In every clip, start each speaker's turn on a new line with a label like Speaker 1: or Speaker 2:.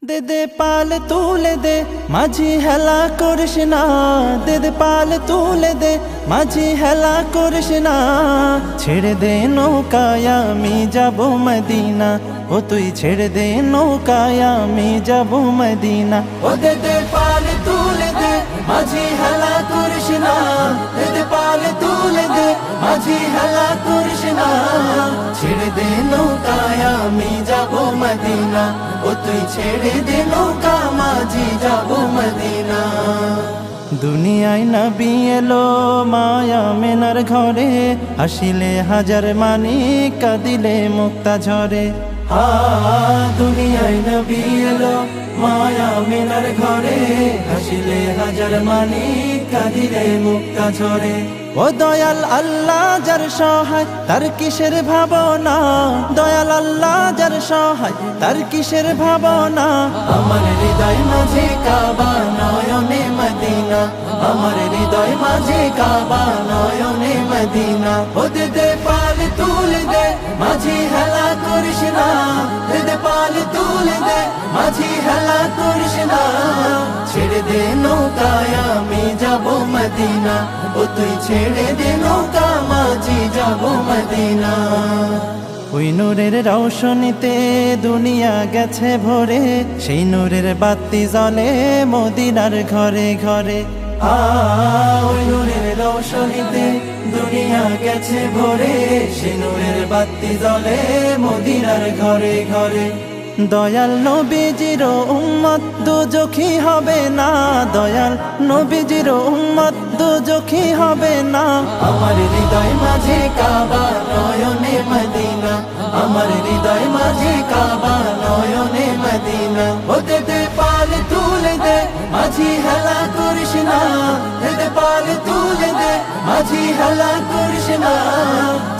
Speaker 1: দে দে পাল তুলে দে মাঝি হেলা করিস না, দে দে পাল তুলে দে মাঝি হেলা করিস না। ছেড়ে দে নৌকায় আমি যাব মদিনা, ও তুই ছেড়ে দে নৌকায় আমি যাব মদিনা। ও দে দে পাল তুলে দে মাঝি হেলা করিস না, দে দে পাল তুলে দে মাঝি হেলা করিস না। ছেড়ে দে নৌকায় আমি যাব মদিনা, ও তুই ছেড়ে দে নৌকা মাঝি যাব মদিনা। দুনিয়ায় নবী এলো মায়া মেনার ঘরে, হাসিলে হাজার মানিক কাঁদিলে মুক্তা ঝরে। দুনিয়ায় নবী এলো মায়া মেনার ঘরে, হাসিলে হাজার মানিক কাঁদিলে মুক্তা ঝরে। ও দয়াল আল্লাহ যার সহায় তার কিসের ভাবনা, দয়াল আল্লাহ যার সহায় তার কিসের ভাবনা। আমার হৃদয় মাঝে কাবা নয়নে মদিনা, আমার হৃদয় মাঝে কাবা নয়নে মদিনা। ও দে দে পাল তুলে দে মাঝি হেলা করিস না, দে দে পাল তুলে দে মাঝি হেলা করিস না। ছেড়ে দে নৌকায় আমি যাব মদিনা, ও তুই ছেড়ে দে নৌকা মাঝি যাব মদিনা। ওই নূরের রৌশনীতে দুনিয়া গেছে ভরে, সেই নূরের বাতি জ্বলে মদিনার ঘরে ঘরে। ওই নূরের রৌশনীতে দুনিয়া গেছে ভরে, সেই নূরের বাতি জ্বলে মদিনার ঘরে ঘরে। দয়াল নবীজির উম্মত দুজখী হবে না, দয়াল নবীজির উম্মত দুজখী হবে না। আমার হৃদয় মাঝে কাবা নয়নে মদিনা, আমার হৃদয় মাঝে কাবা নয়নে মদিনা। ও দে দে পাল তুলে দে মাঝি হেলা করিস না, দে দে পাল তুলে দে মাঝি হেলা করিস না।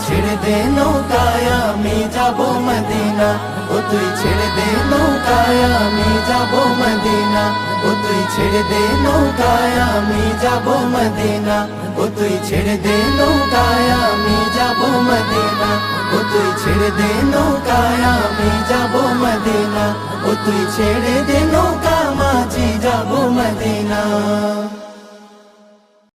Speaker 1: ছেড়ে দে নৌকায় আমি যাব মদিনা, ও তুই ছেড়ে দে নৌকায় আমি যাব মদিনা, ও তুই ছেড়ে দে নৌকায় আমি যাব মদিনা, ও তুই ছেড়ে দে নৌকায় আমি যাব মদিনা, ও তুই ছেড়ে দে নৌকায় আমি যাব মদিনা, ও তুই ছেড়ে দে নৌকা মাঝি যাব মদিনা।